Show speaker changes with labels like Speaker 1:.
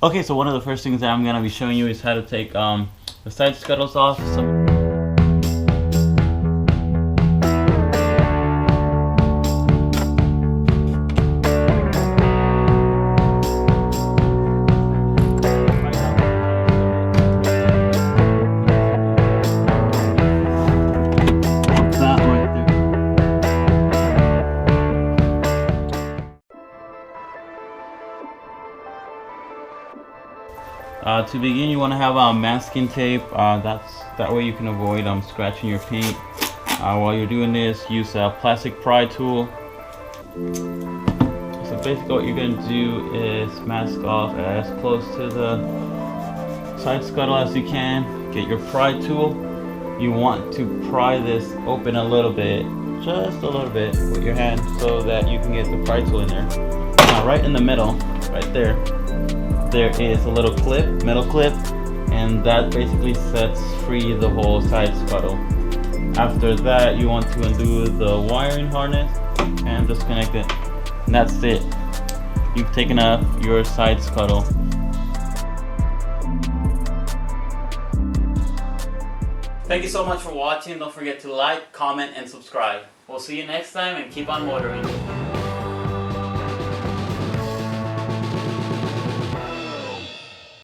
Speaker 1: Okay, so one of the first things that I'm going to be showing you is how to take the side scuttles off. To begin, you want to have masking tape. That way you can avoid scratching your paint. While you're doing this, use a plastic pry tool. So basically what you're going to do is mask off as close to the side scuttle as you can. Get your pry tool. You want to pry this open a little bit, just a little bit with your hand, so that you can get the pry tool in there. Now right in the middle, right there is a little clip, metal clip, and that basically sets free the whole side scuttle. After that, you want to undo the wiring harness and disconnect it. And that's it. You've taken off your side scuttle. Thank you so much for watching. Don't forget to like, comment, and subscribe. We'll see you next time, and keep on motoring.